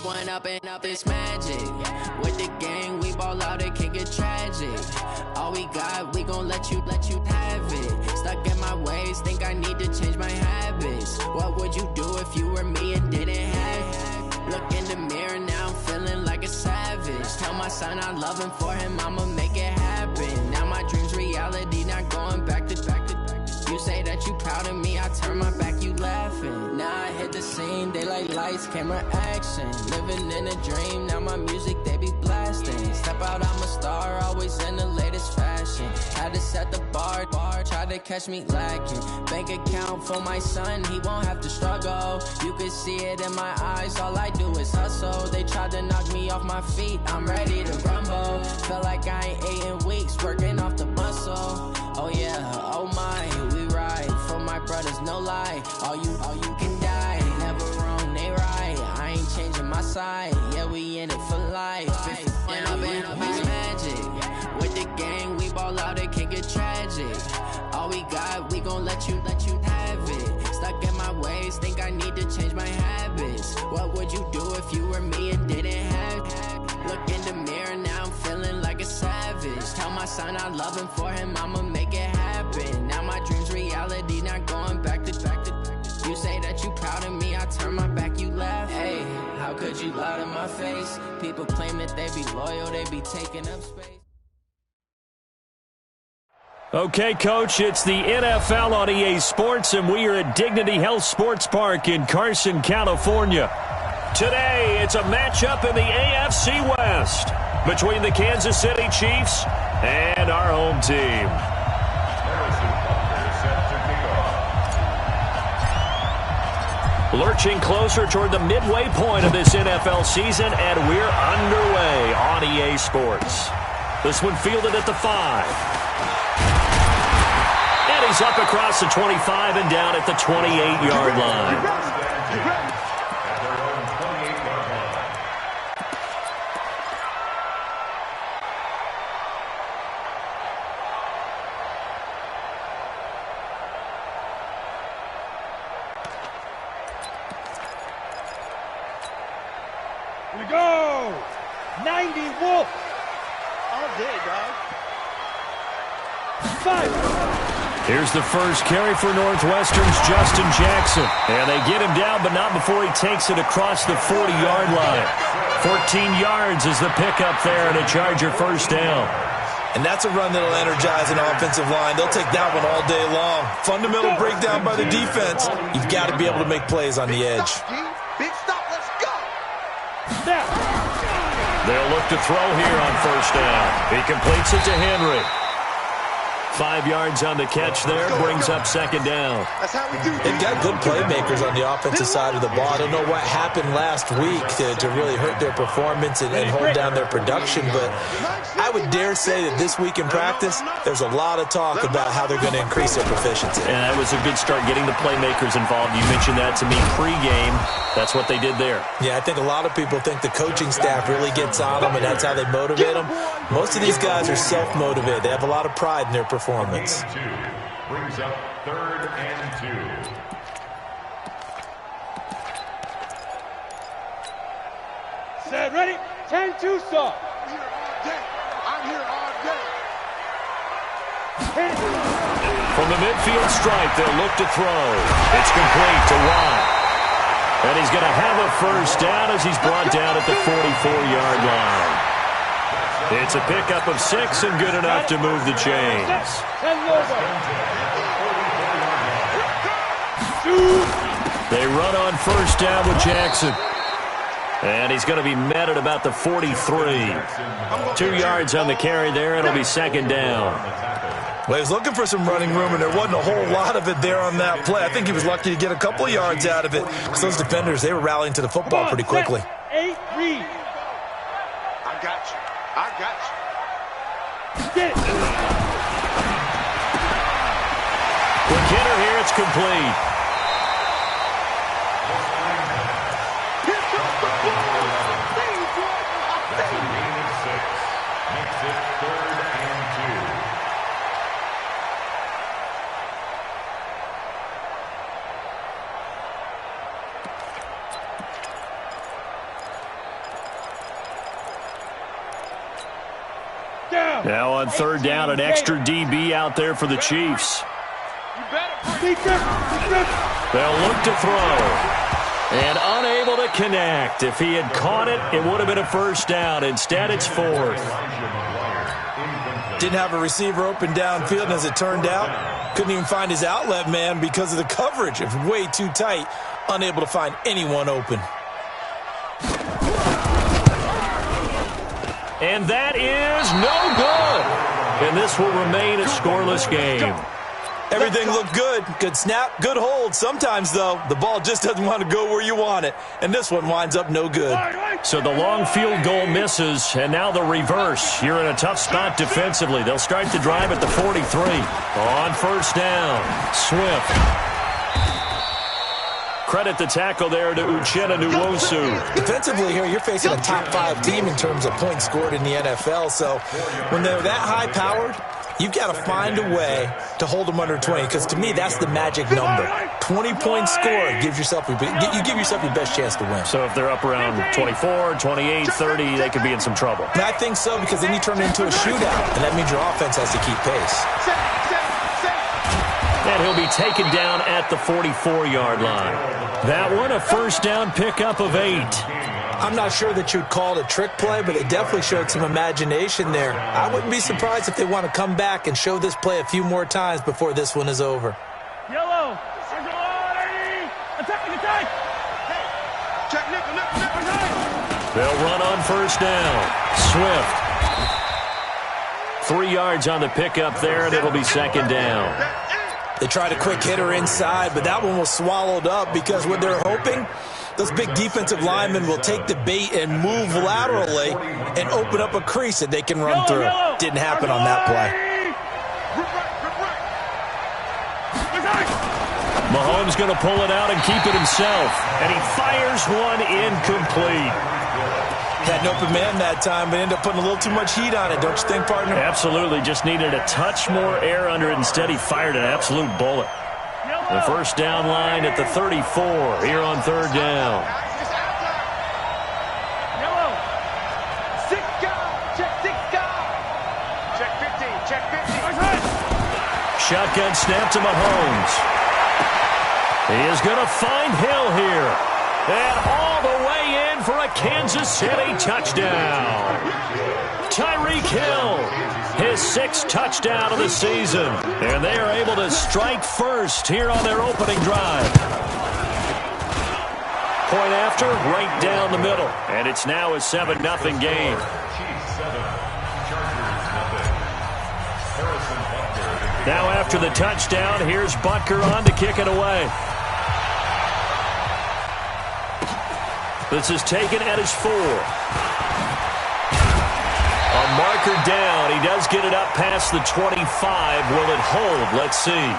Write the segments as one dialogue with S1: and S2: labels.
S1: one up and up, it's magic. With the gang, we ball out, it can get tragic. All we got, we gon' let you have it. Stuck in my ways, think I need to change my habits. What would you do if you were me and didn't have it? Look in the mirror, now I'm feeling like a savage. Tell my son I love him, for him I'ma make it happen. Now my dream's reality, not going back to. You say that you proud of me, I turn my back, you laughing. Now I hit the scene, they like lights, camera, action. Living in a dream, now my music, they be blasting. Step out, I'm a star, always in the latest fashion. Had to set the bar, try to catch me lacking. Bank account for my son, he won't have to struggle. You can see it in my eyes, all I do is hustle. They tried to knock me off my feet, I'm ready to rumble. Feel like I ain't ate in weeks, working off the muscle. Oh yeah, oh my, we ride for my brothers, no lie. All you can die, never wrong, they right. I ain't changing my side, yeah, we in it for life. If up and up is magic. With the gang, we ball out, it can get tragic. All we got, we gon' let you have it. Stuck in my ways, think I need to change my habits. What would you do if you were me and didn't have it? Look in the mirror, now I'm feeling like a savage. Tell my son I love him, for him I'ma make it happen. Now my dream's reality, not going back to. You say that you proud of me, I turn my back, you laugh. Hey, how could you lie to my face? People claim that they be loyal, they be taking up space.
S2: Okay, Coach, it's the NFL on EA Sports, and we are at Dignity Health Sports Park in Carson, California. Today, it's a matchup in the AFC West between the Kansas City Chiefs and our home team. Lurching closer toward the midway point of this NFL season, and we're underway on EA Sports. This one fielded at the 5. And he's up across the 25 and down at the 28-yard line.
S3: We go! 90 Wolf! All day, dog. 5.
S2: Here's the first carry for Northwestern's Justin Jackson. And they get him down, but not before he takes it across the 40-yard line. 14 yards is the pickup there, and a Charger first down.
S4: And that's a run that'll energize an offensive line. They'll take that one all day long. Fundamental breakdown by the defense. You've got to be able to make plays on the edge.
S3: Big stop, let's go!
S2: They'll look to throw here on first down. He completes it to Henry. 5 yards on the catch there, brings up second down.
S3: That's how we do.
S4: They've got good playmakers on the offensive side of the ball. I don't know what happened last week to really hurt their performance and hold down their production, but I would dare say that this week in practice, there's a lot of talk about how they're going to increase their proficiency.
S2: And that was a good start, getting the playmakers involved. You mentioned that to me pregame. That's what they did there.
S4: Yeah, I think a lot of people think the coaching staff really gets on them, and that's how they motivate them. Most of these guys are self-motivated. They have a lot of pride in their performance.
S5: Brings up 3rd and 2.
S3: Set, ready? 10-2 stop.
S5: I'm here all day.
S2: From the midfield stripe, they'll look to throw. It's complete to Watt. And he's going to have a first down as he's brought down at the 44-yard line. It's a pickup of 6 and good enough to move the chains. They run on first down with Jackson. And he's going to be met at about the 43. 2 yards on the carry there, and it'll be second down.
S4: Well, he was looking for some running room, and there wasn't a whole lot of it there on that play. I think he was lucky to get a couple of yards out of it. Because those defenders, they were rallying to the football pretty quickly.
S3: 8 read.
S5: I got you. I got you.
S3: Get it.
S2: Quick hitter here, it's complete.
S5: Makes it 3rd and 2.
S2: Now on third down, an extra DB out there for the Chiefs. They'll look to throw. And unable to connect. If he had caught it, it would have been a first down. Instead, it's fourth.
S4: Didn't have a receiver open downfield, and as it turned out, couldn't even find his outlet man because of the coverage. It was way too tight. Unable to find anyone open.
S2: And that is no good. And this will remain a scoreless game.
S4: Everything looked good. Good snap, good hold. Sometimes, though, the ball just doesn't want to go where you want it. And this one winds up no good.
S2: So the long field goal misses, and now the reverse. You're in a tough spot defensively. They'll start the drive at the 43. On first down, Swift. Credit the tackle there to Uchenna Nwosu.
S4: Defensively here, you're facing a top-5 team in terms of points scored in the NFL. So when they're that high-powered, you've got to find a way to hold them under 20, because to me, that's the magic number. 20 points scored gives yourself you give yourself your best chance to win.
S2: So if they're up around 24, 28, 30, they could be in some trouble.
S4: And I think so, because then you turn it into a shootout, and that means your offense has to keep pace.
S2: And he'll be taken down at the 44-yard line. That one, a first down pickup of 8.
S4: I'm not sure that you'd call it a trick play, but it definitely showed some imagination there. I wouldn't be surprised if they want to come back and show this play a few more times before this one is over.
S3: Yellow. Attack. Check nickel.
S2: They'll run on first down. Swift. 3 yards on the pickup there, and it'll be second down.
S4: They tried a quick hitter inside, but that one was swallowed up because what they're hoping, those big defensive linemen will take the bait and move laterally and open up a crease that they can run through. Didn't happen on that play.
S2: Mahomes going to pull it out and keep it himself. And he fires one incomplete.
S4: Had an open man that time, but ended up putting a little too much heat on it, don't you think, partner?
S2: Absolutely. Just needed a touch more air under it. Instead, he fired an absolute bullet. The first down line at the 34 here on third down.
S3: Yellow. 6 guys. Check 15.
S2: Shotgun snap to Mahomes. He is going to find Hill here. And all the way in for a Kansas City touchdown. Tyreek Hill, his 6th touchdown of the season. And they are able to strike first here on their opening drive. Point after, right down the middle. And it's now a 7-0 game. Now after the touchdown, here's Butker on to kick it away. This is taken at his 4. A marker down. He does get it up past the 25. Will it hold? Let's see.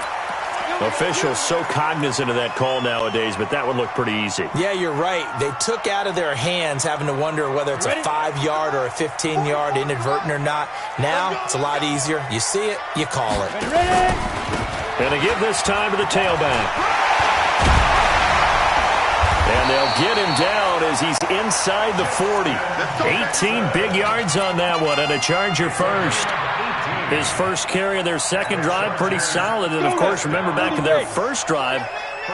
S2: Officials so cognizant of that call nowadays, but that would look pretty easy.
S4: Yeah, you're right. They took out of their hands having to wonder whether it's a 5-yard or a 15-yard inadvertent or not. Now, it's a lot easier. You see it, you call it.
S2: And they give this time to the tailback. And they'll get him down as he's inside the 40. 18 big yards on that one, and a Charger first. His first carry of their second drive, pretty solid. And, of course, remember back to their first drive,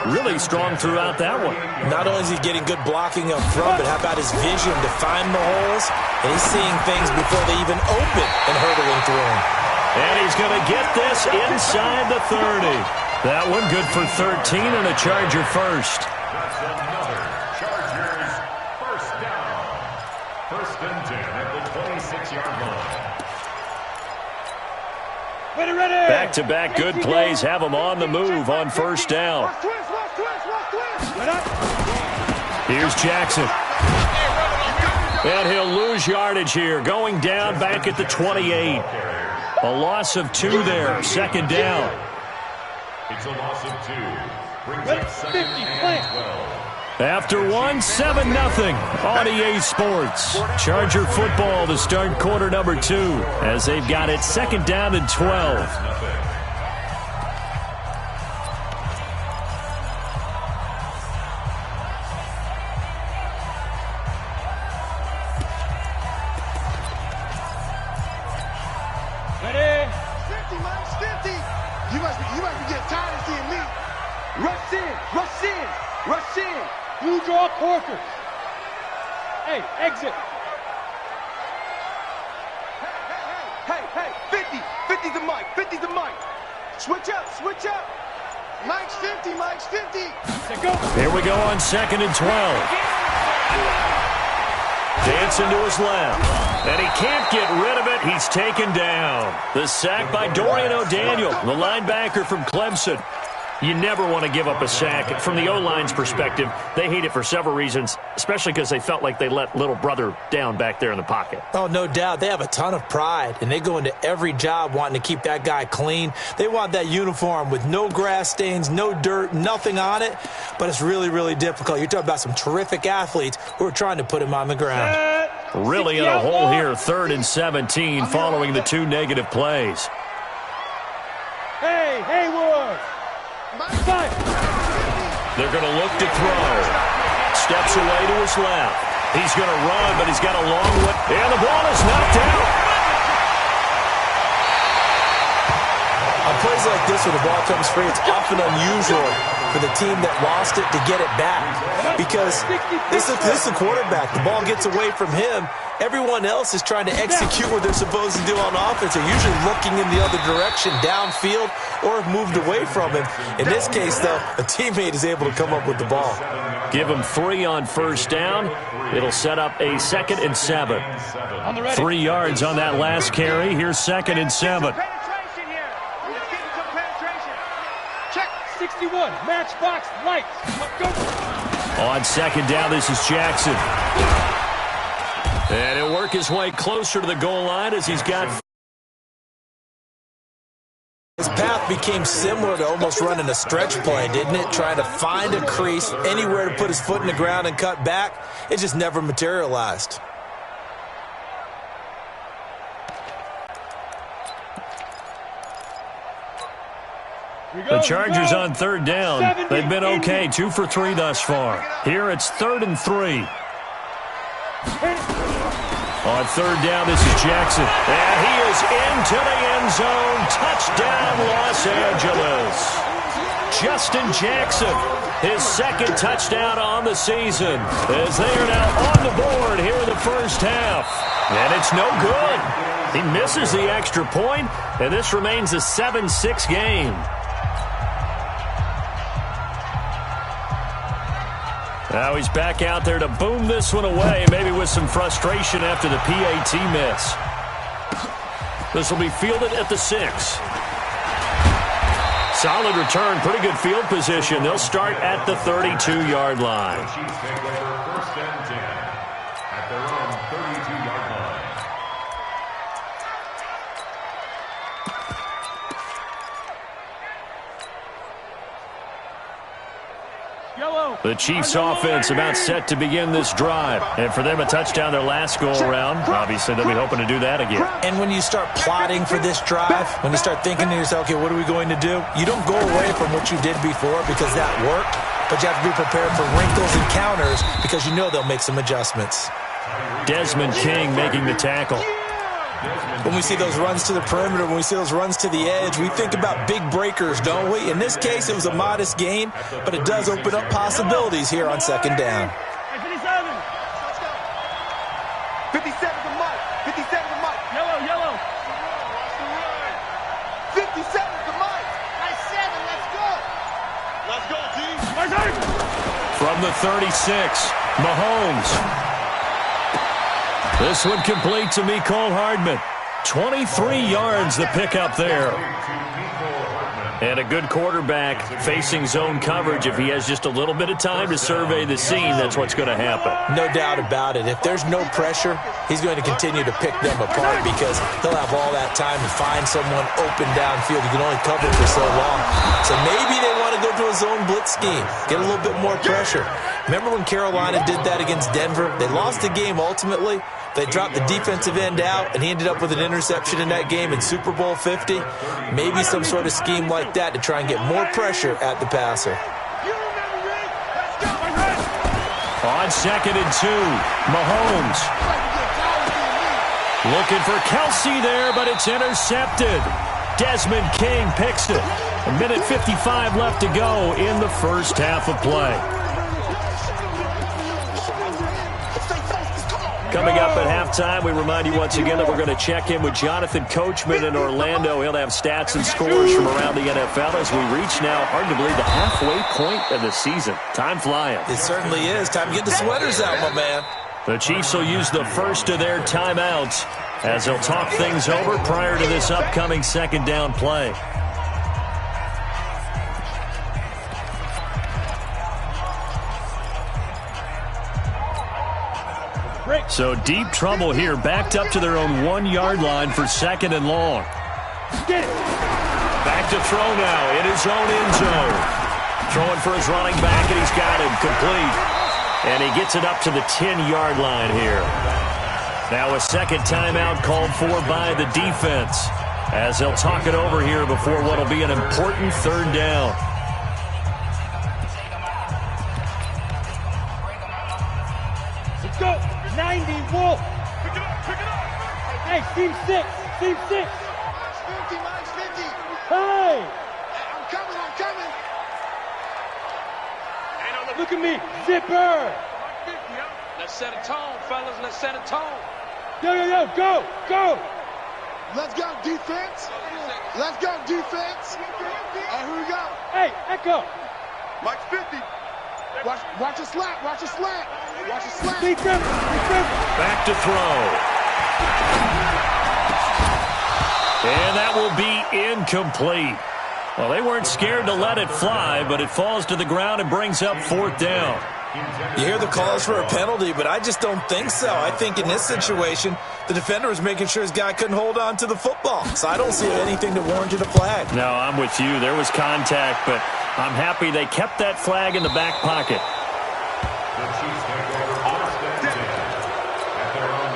S2: really strong throughout that one.
S4: Not only is he getting good blocking up front, but how about his vision to find the holes? And he's seeing things before they even open and hurdling through them.
S2: And he's going to get this inside the 30. That one good for 13 and a Charger first. Back-to-back good plays have them on the move on first down. Here's Jackson. And he'll lose yardage here. Going down back at the 28. A loss of 2 there. Second down.
S5: It's a loss of 2. Brings up second and 12.
S2: After 1, 7-0 on EA Sports. Charger football to start quarter number 2 as they've got it second down and 12.
S3: Blue draw Corkers. Hey, exit.
S6: Hey, 50's the mic, 50's the mic. Switch up. Mike's 50.
S3: Go.
S2: Here we go on 2nd and 12. Dancing to his left. And he can't get rid of it. He's taken down. The sack by Dorian O'Daniel, the linebacker from Clemson. You never want to give up a sack. From the O-line's perspective, they hate it for several reasons, especially because they felt like they let little brother down back there in the pocket.
S4: Oh, no doubt. They have a ton of pride, and they go into every job wanting to keep that guy clean. They want that uniform with no grass stains, no dirt, nothing on it, but it's really, really difficult. You're talking about some terrific athletes who are trying to put him on the ground.
S2: Really in a hole here, 3rd and 17 following the 2 negative plays.
S3: Hey, Haywood.
S2: They're going to look to throw. Steps away to his left. He's going to run, but he's got a long way. And the ball is knocked out.
S4: On plays like this where the ball comes free, it's often unusual for the team that lost it to get it back. Because this is the quarterback. The ball gets away from him. Everyone else is trying to execute what they're supposed to do on offense. They're usually looking in the other direction, downfield, or have moved away from him. In this case, though, a teammate is able to come up with the ball.
S2: Give him 3 on 1st down. It'll set up a 2nd and 7. 3 yards on that last carry. Here's 2nd and 7.
S3: Check. 61. Matchbox lights. Go.
S2: On 2nd down, this is Jackson. And he'll work his way closer to the goal line as he's got...
S4: His path became similar to almost running a stretch play, didn't it? Trying to find a crease, anywhere to put his foot in the ground and cut back. It just never materialized.
S2: The Chargers on 3rd down. They've been okay, 2 for 3 thus far. Here it's 3rd and 3. On 3rd down, this is Jackson. And he is into the end zone. Touchdown, Los Angeles. Justin Jackson, his 2nd touchdown on the season, as they are now on the board here in the first half. And it's no good. He misses the extra point, and this remains a 7-6 game. Now he's back out there to boom this one away, maybe with some frustration after the PAT miss. This will be fielded at the 6. Solid return, pretty good field position. They'll start at the 32-yard line.
S5: First and 10 at their own 32-yard line.
S2: The Chiefs offense about set to begin this drive. And for them, a touchdown their last go-around. Obviously, they'll be hoping to do that again.
S4: And when you start plotting for this drive, when you start thinking to yourself, okay, what are we going to do? You don't go away from what you did before because that worked, but you have to be prepared for wrinkles and counters because you know they'll make some adjustments.
S2: Desmond King making the tackle.
S4: When we see those runs to the perimeter, when we see those runs to the edge, we think about big breakers, don't we? In this case, it was a modest gain, but it does open up possibilities here on 2nd down.
S6: 57 to Mike. 57 to Mike.
S3: Yellow.
S6: 57 to Mike. Nice 7. Let's go. Let's go, team.
S2: From the 36, Mahomes. This one complete to Mecole Hardman. 23 yards the pickup there. And a good quarterback facing zone coverage. If he has just a little bit of time to survey the scene, that's what's going to happen.
S4: No doubt about it. If there's no pressure, he's going to continue to pick them apart because he'll have all that time to find someone open downfield. You can only cover for so long. So maybe they want to go to a zone blitz scheme, get a little bit more pressure. Remember when Carolina did that against Denver? They lost the game ultimately. They dropped the defensive end out, and he ended up with an interception in that game in Super Bowl 50. Maybe some sort of scheme like that to try and get more pressure at the passer.
S2: On 2nd and 2, Mahomes. Looking for Kelsey there, but it's intercepted. Desmond King picks it. 1:55 left to go in the first half of play. Coming up at halftime, we remind you once again that we're going to check in with Jonathan Coachman in Orlando. He'll have stats and scores from around the NFL as we reach now, hard to believe, the halfway point of the season. Time flying.
S4: It certainly is. Time to get the sweaters out, my man.
S2: The Chiefs will use the first of their timeouts as they'll talk things over prior to this upcoming second down play. So deep trouble here, backed up to their own 1-yard line for second and long. Back to throw now in his own end zone. Throwing for his running back, and he's got him complete. And he gets it up to the 10-yard line here. Now a second timeout called for by the defense as they'll talk it over here before what will be an important third down.
S3: Let's go. 90, Wolf.
S6: Pick it up.
S3: Hey, team 6. Team 6.
S6: Mine's 50.
S3: Hey.
S6: I'm coming.
S3: Look at me. Zipper.
S7: Let's set a tone, fellas. Let's set a tone.
S3: Yo. Go.
S6: Let's go, defense. And here we go.
S3: Hey, Echo.
S6: Mike's 50. Watch a slant.
S3: Defense.
S2: Back to throw. And that will be incomplete. Well, they weren't scared to let it fly, but it falls to the ground and brings up fourth down.
S4: You hear the calls for a penalty, but I just don't think so. I think in this situation, the defender was making sure his guy couldn't hold on to the football. So I don't see anything that warranted a flag.
S2: No, I'm with you. There was contact, but I'm happy they kept that flag in the back pocket.
S5: The Chiefs take over first and 10 at their own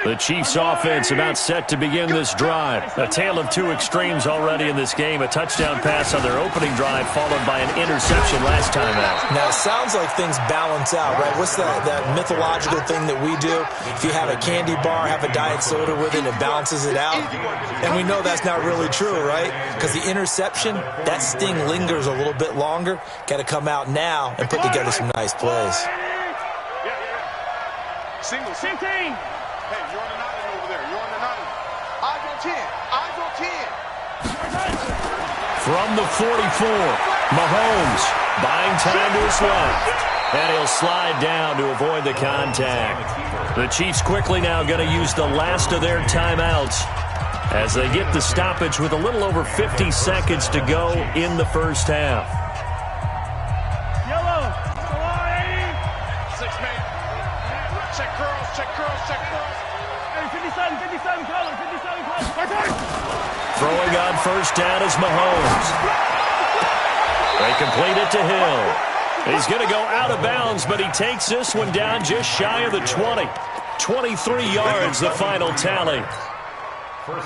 S5: 42.
S2: The Chiefs offense about set to begin this drive. A tale of two extremes already in this game. A touchdown pass on their opening drive followed by an interception last time out.
S4: Now, it sounds like things balance out, right? What's that mythological thing that we do? If you have a candy bar, have a diet soda with it, it balances it out. And we know that's not really true, right? Because the interception, that sting lingers a little bit longer. Got to come out now and put together some nice plays.
S6: Single team. Hey, you're on the 9 over there. Eyes on 10.
S2: From the 44, Mahomes buying time to his left. And he'll slide down to avoid the contact. The Chiefs quickly now going to use the last of their timeouts as they get the stoppage with a little over 50 seconds to go in the first half.
S3: Yellow.
S6: 6 man. Check curls.
S3: Hey, 57 color.
S2: Throwing on first down is Mahomes. They complete it to Hill. He's going to go out of bounds, but he takes this one down just shy of the 20. 23 yards, the final tally.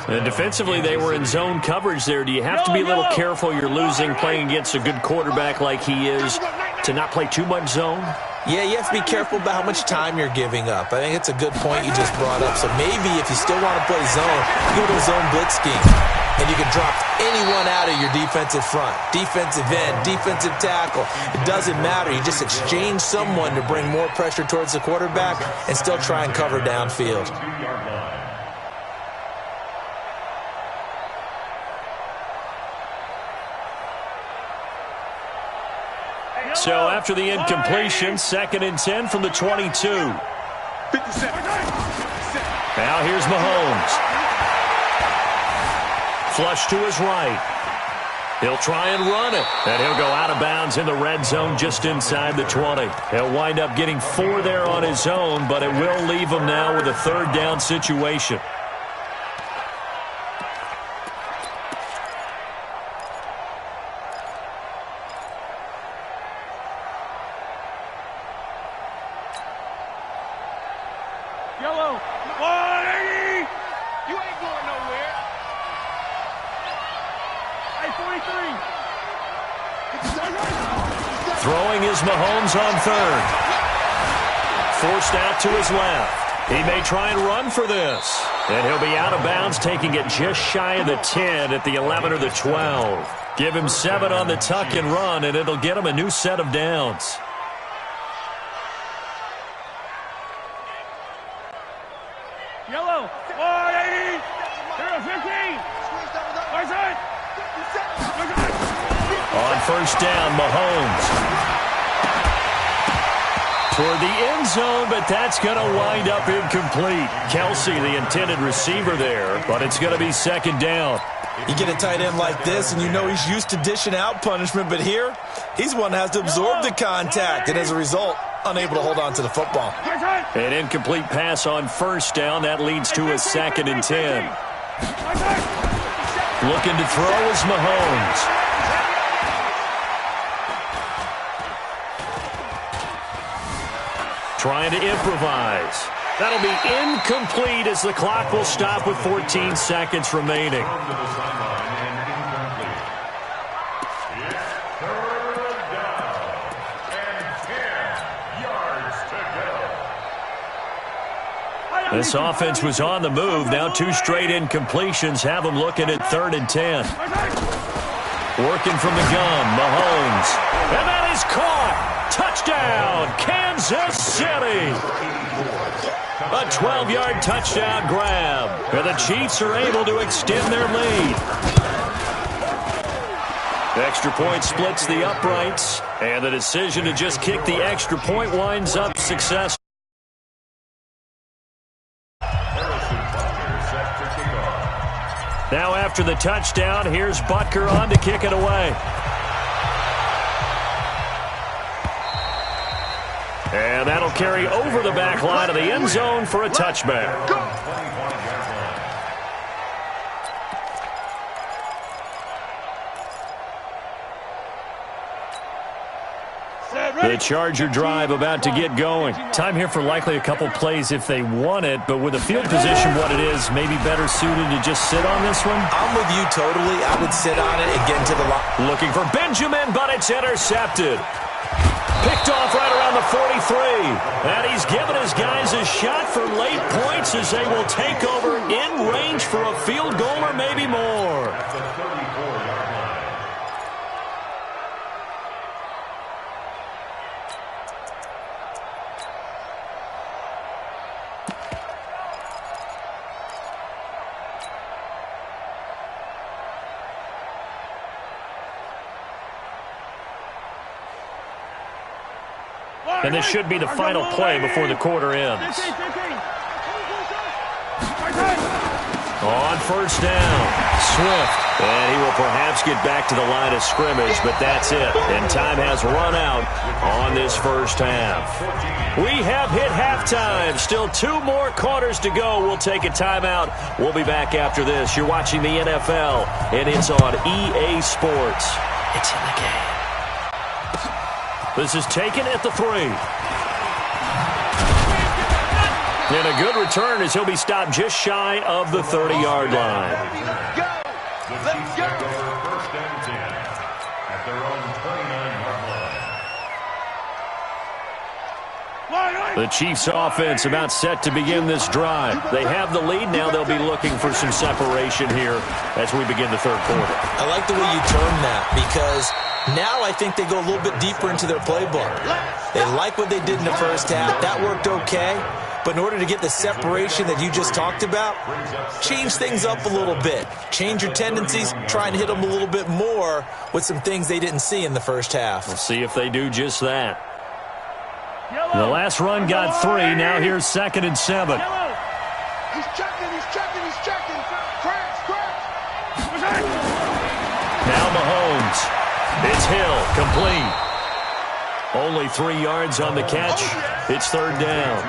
S2: And defensively, they were in zone coverage there. Do you have to be a little careful? You're losing playing against a good quarterback like he is to not play too much zone?
S4: Yeah, you have to be careful about how much time you're giving up. I think it's a good point you just brought up. So maybe if you still want to play zone, go to a zone blitz scheme. And you can drop anyone out of your defensive front. Defensive end, defensive tackle. It doesn't matter. You just exchange someone to bring more pressure towards the quarterback and still try and cover downfield.
S2: So after the incompletion, 2nd and 10 from the 22.
S6: 57.
S2: Now here's Mahomes. Flush to his right. He'll try and run it. And he'll go out of bounds in the red zone just inside the 20. He'll wind up getting 4 there on his own, but it will leave him now with a third down situation.
S3: Yellow. 180.
S6: You ain't going nowhere.
S3: Hey, 43.
S2: Throwing is Mahomes on third. Forced out to his left. He may try and run for this. And he'll be out of bounds, taking it just shy of the 10 at the 11 or the 12. Give him 7 on the tuck and run, and it'll get him a new set of downs.
S3: Yellow. 180. 15.
S2: On first down, Mahomes. Toward the end zone, but that's going to wind up incomplete. Kelsey, the intended receiver there, but it's going to be second down.
S4: You get a tight end like this, and you know he's used to dishing out punishment, but here, he's one that has to absorb the contact, and as a result, unable to hold on to the football.
S2: An incomplete pass on first down. That leads to a 2nd and 10. Looking to throw is Mahomes. Trying to improvise. That'll be incomplete as the clock will stop with 14 seconds remaining. This offense was on the move. Now 2 straight incompletions have them looking at 3rd and 10. Working from the gun, Mahomes. And that is caught. Touchdown, Kansas City. A 12-yard touchdown grab. And the Chiefs are able to extend their lead. The extra point splits the uprights. And the decision to just kick the extra point winds up successful. Now after the touchdown, here's Butker on to kick it away. And that'll carry over the back line of the end zone for a touchback. The Charger drive about to get going. Time here for likely a couple plays if they want it, but with the field position what it is, maybe better suited to just sit on this one?
S4: I'm with you totally. I would sit on it and get into the line.
S2: Looking for Benjamin, but it's intercepted. Picked off right around the 43. And he's given his guys a shot for late points as they will take over in range for a field goal or maybe more. And this should be the final play before the quarter ends. On first down, Swift. And he will perhaps get back to the line of scrimmage, but that's it. And time has run out on this first half. We have hit halftime. Still 2 more quarters to go. We'll take a timeout. We'll be back after this. You're watching the NFL, and it's on EA Sports. It's in the game. This is taken at the 3. And a good return as he'll be stopped just shy of the 30-yard line.
S5: Let's go. First and 10 at their own 29-yard line.
S2: The Chiefs offense about set to begin this drive. They have the lead. Now they'll be looking for some separation here as we begin the third quarter.
S4: I like the way you term that because now I think they go a little bit deeper into their playbook. They like what they did in the first half. That worked okay. But in order to get the separation that you just talked about, change things up a little bit. Change your tendencies, try and hit them a little bit more with some things they didn't see in the first half.
S2: We'll see if they do just that. The last run got 3. Now here's 2nd and 7.
S6: He's checking. Cracks.
S2: Now Mahomes. It's Hill, complete. Only 3 yards on the catch. It's 3rd down.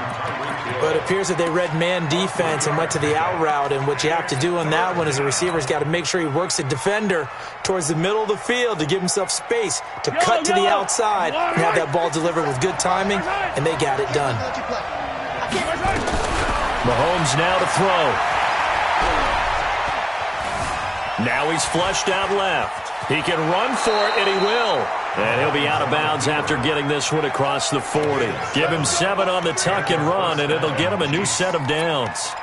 S4: But it appears that they read man defense and went to the out route, and what you have to do on that one is the receiver's got to make sure he works the defender towards the middle of the field to give himself space to cut to the outside and have that ball delivered with good timing, and they got it done.
S2: Mahomes now to throw. Now he's flushed out left. He can run for it, and he will. And he'll be out of bounds after getting this one across the 40. Give him 7 on the tuck and run, and it'll get him a new set of downs.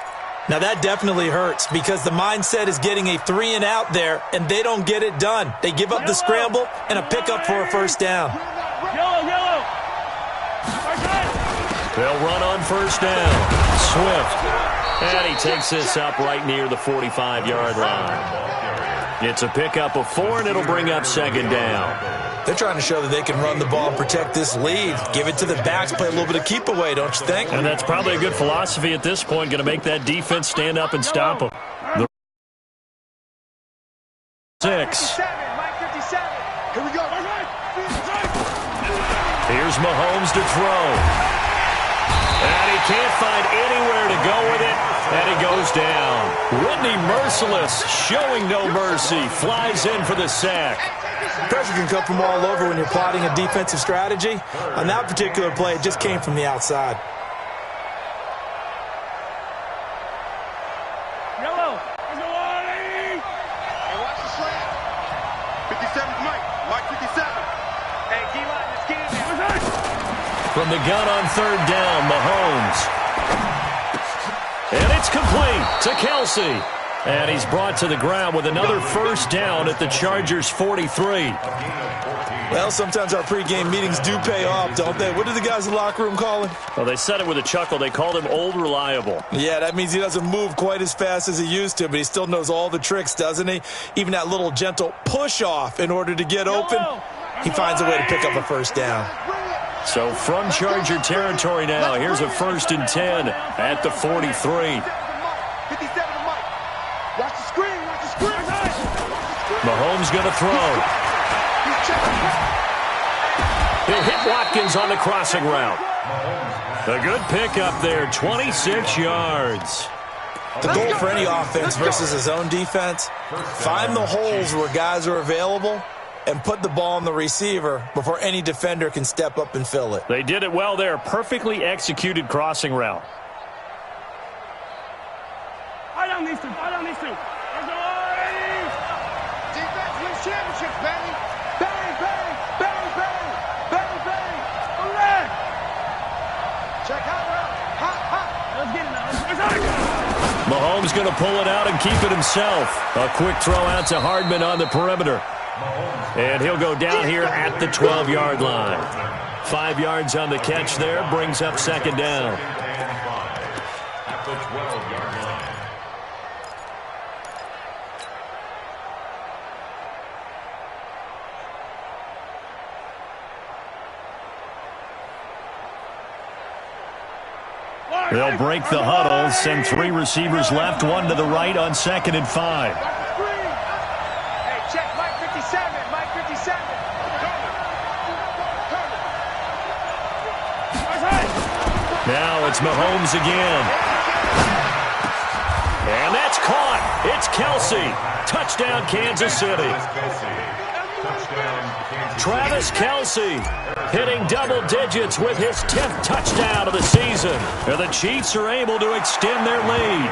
S4: Now that definitely hurts because the mindset is getting a 3-and-out there, and they don't get it done. They give up the scramble and a pickup for a first down.
S3: Yellow.
S2: They'll run on first down. Swift. And he takes this up right near the 45-yard line. It's a pickup of 4, and it'll bring up second down.
S4: They're trying to show that they can run the ball and protect this lead. Give it to the backs, play a little bit of keep away, don't you think?
S2: And that's probably a good philosophy at this point, going to make that defense stand up and stop them. The 6.
S6: Here we go.
S2: Here's Mahomes to throw. And he can't find anywhere to go with it, and he goes down. Whitney Merciless, showing no mercy, flies in for the sack.
S4: Pressure can come from all over when you're plotting a defensive strategy. On that particular play, it just came from the outside.
S3: Yellow.
S6: Hey, watch the slant. 57's Mike. Mike 57. Hey, D-line, let's get in there.
S2: From the gun on third down, Mahomes. And it's complete to Kelsey. And he's brought to the ground with another first down at the Chargers' 43.
S4: Well, sometimes our pregame meetings do pay off, don't they? What do the guys in the locker room call him?
S2: Well, they said it with a chuckle. They called him Old Reliable.
S4: Yeah, that means he doesn't move quite as fast as he used to, but he still knows all the tricks, doesn't he? Even that little gentle push-off in order to get open, he finds a way to pick up a first down.
S2: So from Charger territory now, here's a 1st and 10 at the 43.
S6: 57 Mike. Watch the screen. Watch the screen.
S2: Mahomes going to throw. They hit Watkins on the crossing route. A good pickup there, 26 yards.
S4: The goal for any offense versus his own defense, find the holes where guys are available and put the ball on the receiver before any defender can step up and fill it.
S2: They did it well there. Perfectly executed crossing route.
S3: I don't need to.
S6: Defense wins championships, baby. Bang, bang, bang, bang, bang, bang. Hooray! Check out route. Hot, hot.
S3: Let's get it now.
S2: Mahomes going to pull it out and keep it himself. A quick throw out to Hardman on the perimeter. And he'll go down here at the 12-yard line. 5 yards on the catch there, brings up second down.
S5: At the 12-yard line.
S2: They'll break the huddle, send 3 receivers left, 1 to the right on 2nd and 5.
S6: Hey, check Mike 57. Mike 57.
S2: Now it's Mahomes again. And that's caught. It's Kelsey. Touchdown, Kansas City. Travis Kelsey hitting double digits with his 10th touchdown of the season. And the Chiefs are able to extend their lead.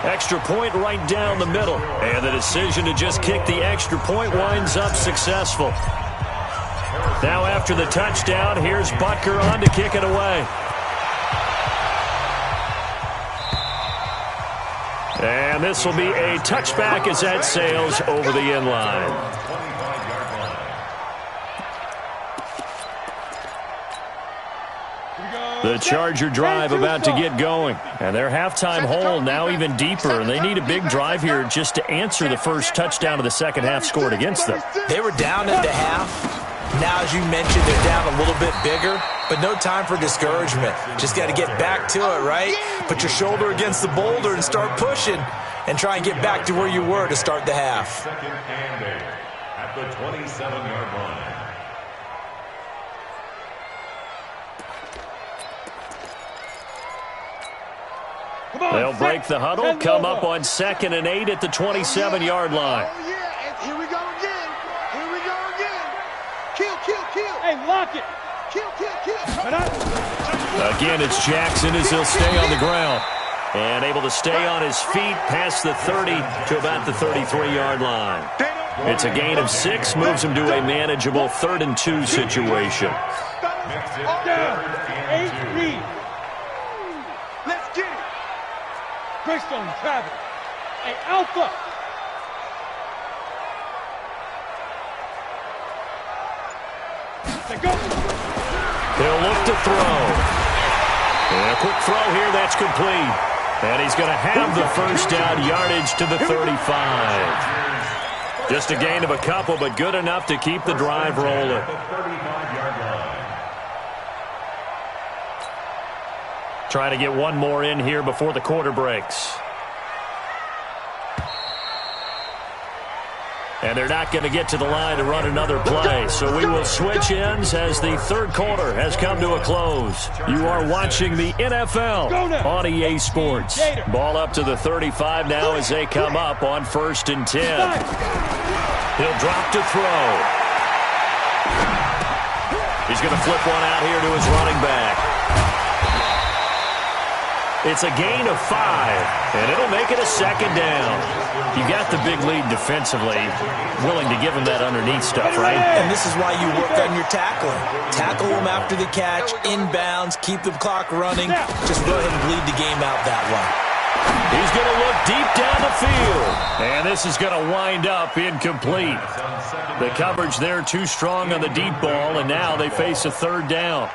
S2: Extra point right down the middle. And the decision to just kick the extra point winds up successful. Now after the touchdown, here's Butker on to kick it away. And this will be a touchback as that sails over the end line. The Charger drive about to get going. And their halftime hole now even deeper. And they need a big drive here just to answer the first touchdown of the second half scored against them.
S4: They were down at the half. Now, as you mentioned, they're down a little bit bigger, but no time for discouragement. Just got to get back to it, right? Put your shoulder against the boulder and start pushing and try and get back to where you were to start the half.
S5: Second and 8 at the 27-yard line.
S2: They'll break the huddle, come up on 2nd and 8 at the 27-yard line.
S6: Oh, yeah. And here we go again. Here we go again. Kill, kill, kill.
S3: Hey, lock it.
S6: Kill, kill, kill.
S2: Again, it's Jackson as he'll stay on the ground. And able to stay on his feet past the 30 to about the 33-yard line. It's a gain of 6, moves him to a manageable 3rd and 2 situation.
S3: Down. 8 read.
S6: Let's get it.
S3: Crystal and Travis. Hey, Alpha. They go.
S2: He'll look to throw. And a quick throw here, that's complete. And he's going to have the first down, yardage to the 35. Just a gain of a couple, but good enough to keep the drive rolling. Trying to get one more in here before the quarter breaks. And they're not going to get to the line to run another play. So we will switch ends as the third quarter has come to a close. You are watching the NFL on EA Sports. Ball up to the 35 now as they come up on 1st and 10. He'll drop to throw. He's going to flip one out here to his running back. It's a gain of 5, and it'll make it a second down. You got the big lead defensively, willing to give him that underneath stuff, right?
S4: And this is why you work on your tackling. Tackle him after the catch, inbounds, keep the clock running. Just go ahead and bleed the game out that way.
S2: He's going to look deep down the field, and this is going to wind up incomplete. The coverage there too strong on the deep ball, and now they face a third down.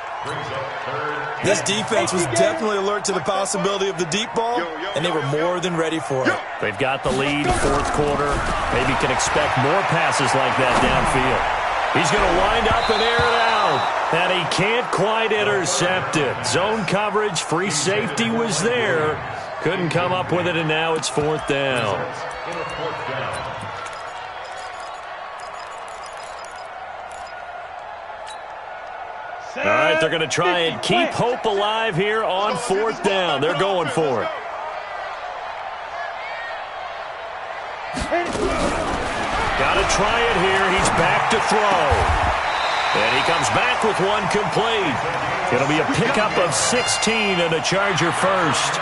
S4: This defense was definitely alert to the possibility of the deep ball, and they were more than ready for it.
S2: They've got the lead, fourth quarter. Maybe can expect more passes like that downfield. He's going to wind up and air it out, and he can't quite intercept it. Zone coverage, free safety was there. Couldn't come up with it, and now it's 4th down. All right, they're going to try and keep hope alive here on 4th down. They're going for it. Got to try it here. He's back to throw. And he comes back with one complete. It'll be a pickup of 16 and a Charger first.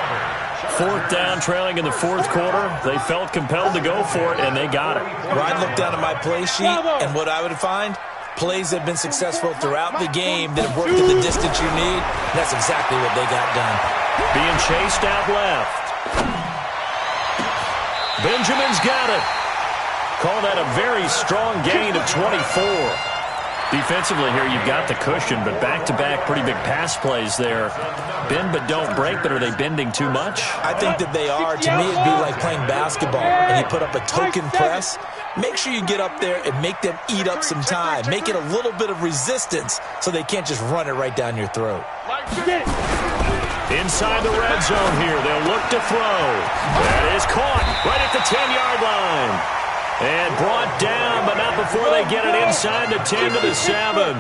S2: 4th down, trailing in the 4th quarter. They felt compelled to go for it, and they got it.
S4: Well, I'd look down at my play sheet, and what I would find, plays have been successful throughout the game that have worked at the distance you need. That's exactly what they got done.
S2: Being chased out left. Benjamin's got it. Call that a very strong gain of 24. Defensively here, you've got the cushion, but back-to-back pretty big pass plays there. Bend but don't break, but are they bending too much?
S4: I think that they are. To me, it'd be like playing basketball, and you put up a token press. Make sure you get up there and make them eat up some time. Make it a little bit of resistance so they can't just run it right down your throat.
S2: Inside the red zone here, they'll look to throw. That is caught right at the 10-yard line. And brought down, but not before they get it inside the 10 to the 7.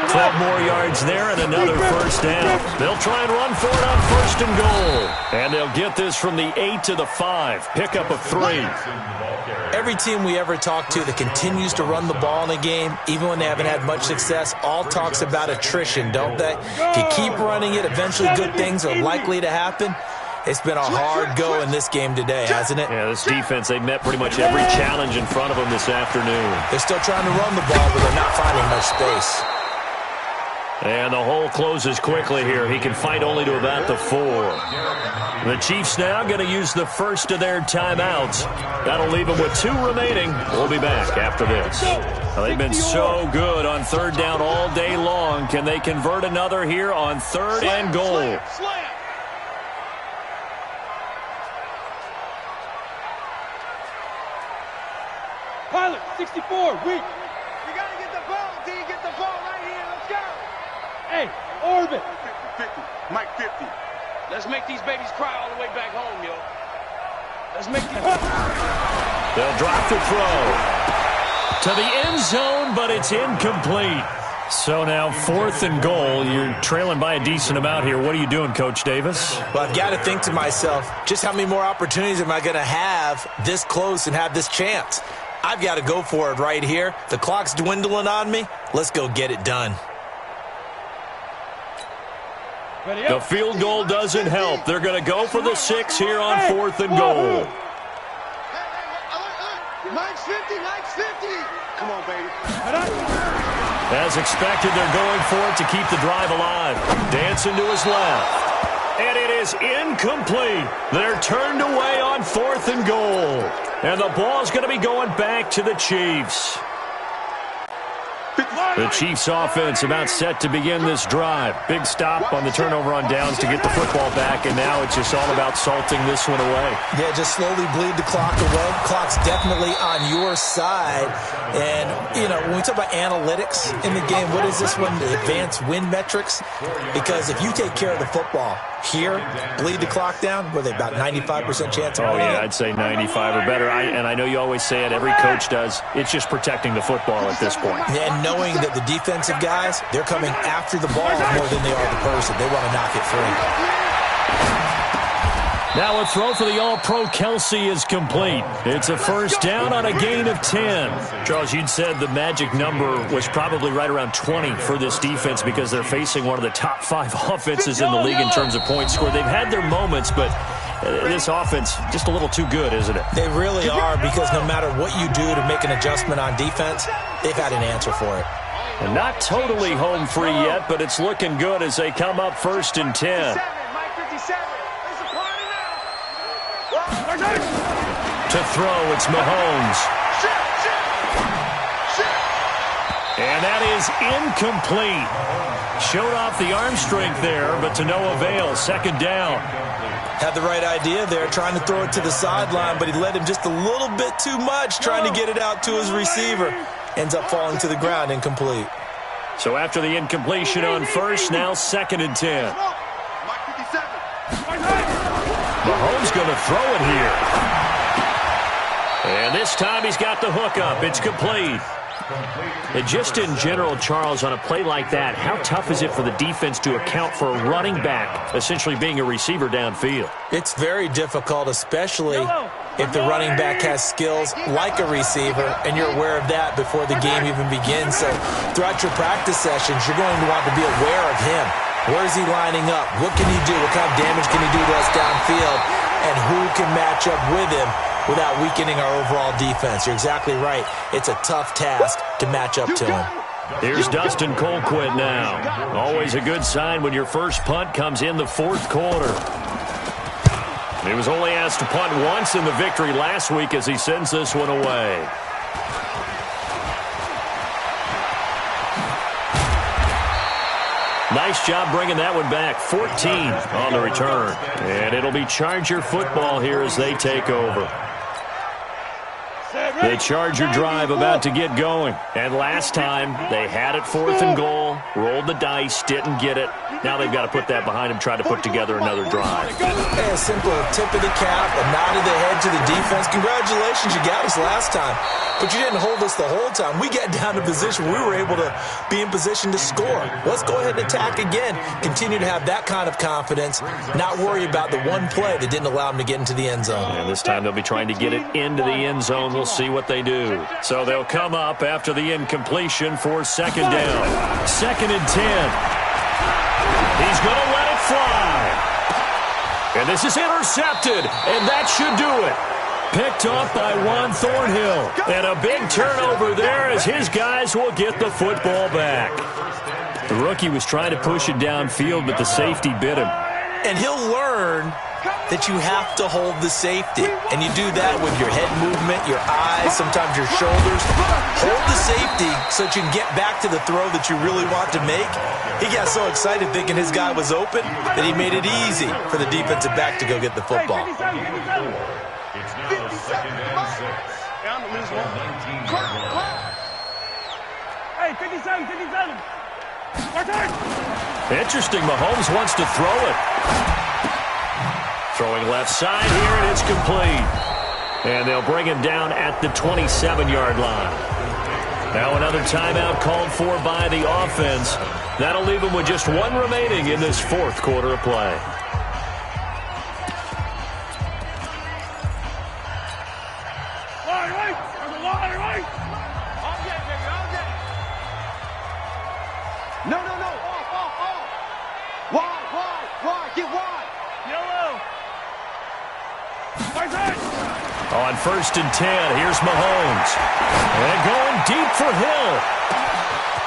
S2: 12 more yards there and another first down. They'll try and run for it on 1st and goal. And they'll get this from the 8 to the 5. Pickup of 3.
S4: Every team we ever talk to that continues to run the ball in a game, even when they haven't had much success, all talks about attrition, don't they? If you keep running it, eventually good things are likely to happen. It's been a hard go in this game today, hasn't it?
S2: Yeah, this defense, they've met pretty much every challenge in front of them this afternoon.
S4: They're still trying to run the ball, but they're not finding much space.
S2: And the hole closes quickly here. He can fight only to about the 4. The Chiefs now going to use the first of their timeouts. That'll leave them with 2 remaining. We'll be back after this. Now, they've been so good on 3rd down all day long. Can they convert another here on 3rd and goal?
S3: Pilot, 64, weak.
S6: You gotta get the ball, D. Get the ball right here. Let's go.
S3: Hey, Orbit.
S6: 50, Mike 50.
S7: Let's make these babies cry all the way back home, yo. Let's make these...
S2: They'll drop the throw to the end zone, but it's incomplete. So now 4th and goal. You're trailing by a decent amount here. What are you doing, Coach Davis?
S4: Well, I've got to think to myself, just how many more opportunities am I going to have this close and have this chance? I've got to go for it right here. The clock's dwindling on me. Let's go get it done.
S2: The field goal doesn't help. They're going to go for the 6 here on 4th and goal.
S6: Mike's 50, Mike's 50. Come on, baby.
S2: As expected, they're going for it to keep the drive alive. Dancing to his left. And it is incomplete. They're turned away on 4th and goal. And the ball's going to be going back to the Chiefs. The Chiefs offense about set to begin this drive. Big stop on the turnover on downs to get the football back, and now it's just all about salting this one away.
S4: Yeah, just slowly bleed the clock away. Clock's definitely on your side. And, you know, when we talk about analytics in the game, what is this one? The advanced win metrics? Because if you take care of the football here, bleed the clock down, were they about 95% chance of winning?
S2: Oh, yeah, I'd say 95 or better. And I know you always say it, every coach does. It's just protecting the football at this point.
S4: Yeah, and knowing that the defensive guys, they're coming after the ball more than they are the person. They want to knock it free.
S2: Now a throw for the All-Pro Kelsey is complete. It's a first down on a gain of 10. Charles, you'd said the magic number was probably right around 20 for this defense because they're facing one of the top 5 offenses in the league in terms of points scored. They've had their moments, but this offense just a little too good, isn't it?
S4: They really are, because no matter what you do to make an adjustment on defense, they've had an answer for it.
S2: And not totally home free yet, but it's looking good as they come up 1st and 10. To throw, it's Mahomes. And that is incomplete. Showed off the arm strength there, but to no avail. 2nd down.
S4: Had the right idea there, trying to throw it to the sideline, but he led him just a little bit too much, trying to get it out to his receiver. Ends up falling to the ground, incomplete.
S2: So after the incompletion on 1st, now 2nd and 10. Mahomes going to throw it here. And this time he's got the hook up. It's complete. And just in general, Charles, on a play like that, how tough is it for the defense to account for a running back essentially being a receiver downfield?
S4: It's very difficult, especially if the running back has skills like a receiver, and you're aware of that before the game even begins. So throughout your practice sessions, you're going to want to be aware of him. Where is he lining up? What can he do? What kind of damage can he do to us downfield? And who can match up with him without weakening our overall defense? You're exactly right. It's a tough task to match up to him.
S2: Here's Dustin Colquitt now. Always a good sign when your first punt comes in the 4th quarter. He was only asked to punt once in the victory last week as he sends this one away. Nice job bringing that one back. 14 on the return. And it'll be Charger football here as they take over. The Charger drive about to get going. And last time, they had it 4th and goal, rolled the dice, didn't get it. Now they've got to put that behind them, try to put together another drive.
S4: A simple tip of the cap, a nod of the head to the defense. Congratulations, you got us last time. But you didn't hold us the whole time. We got down to position where we were able to be in position to score. Let's go ahead and attack again. Continue to have that kind of confidence, not worry about the one play that didn't allow them to get into the end zone.
S2: And this time they'll be trying to get it into the end zone. We'll see what they do. So they'll come up after the incompletion for 2nd down. 2nd and 10. He's going to let it fly. And this is intercepted, and that should do it. Picked off by Juan Thornhill. And a big turnover there as his guys will get the football back. The rookie was trying to push it downfield, but the safety bit him.
S4: And he'll learn that you have to hold the safety. And you do that with your head movement, your eyes, sometimes your shoulders. Hold the safety so that you can get back to the throw that you really want to make. He got so excited thinking his guy was open that he made it easy for the defensive back to go get the football.
S5: It's now 2nd and 6.
S6: I'm going to lose one.
S3: Hey, 57, 57.
S2: Interesting. Mahomes wants to throw it. Throwing left side here, and it's complete. And they'll bring him down at the 27-yard line. Now another timeout called for by the offense. That'll leave him with just one remaining in this 4th quarter of play.
S6: No. Off. Wide. Get wide.
S3: Yellow.
S2: On 1st and 10, here's Mahomes. And going deep for Hill.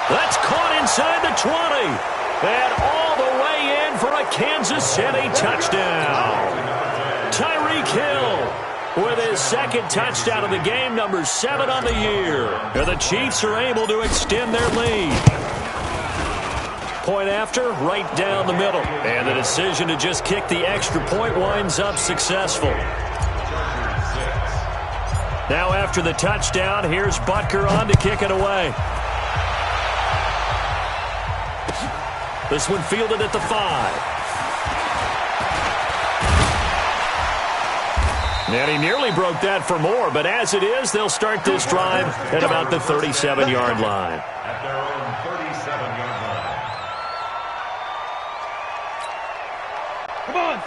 S2: That's caught inside the 20. And all the way in for a Kansas City touchdown. Tyreek Hill with his second touchdown of the game, number 7 on the year. And the Chiefs are able to extend their lead. Point after, right down the middle. And the decision to just kick the extra point winds up successful. Now after the touchdown, here's Butker on to kick it away. This one fielded at the 5. And he nearly broke that for more, but as it is, they'll start this drive at about the 37-yard line.
S5: At their own 37-yard line.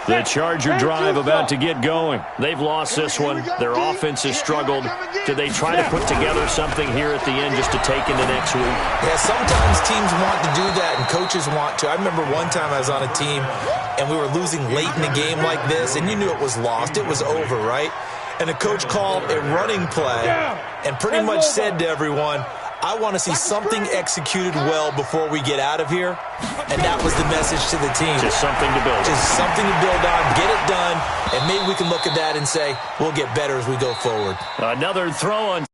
S2: The Charger drive about to get going. They've lost this one. Their offense has struggled. Do they try to put together something here at the end just to take into next week?
S4: Yeah, sometimes teams want to do that and coaches want to. I remember one time I was on a team and we were losing late in the game like this, and you knew it was lost. It was over, right? And the coach called a running play and pretty much said to everyone, I want to see something executed well before we get out of here. And that was the message to the team.
S2: Just something to build.
S4: Just something to build on, get it done, and maybe we can look at that and say, we'll get better as we go forward.
S2: Another throw on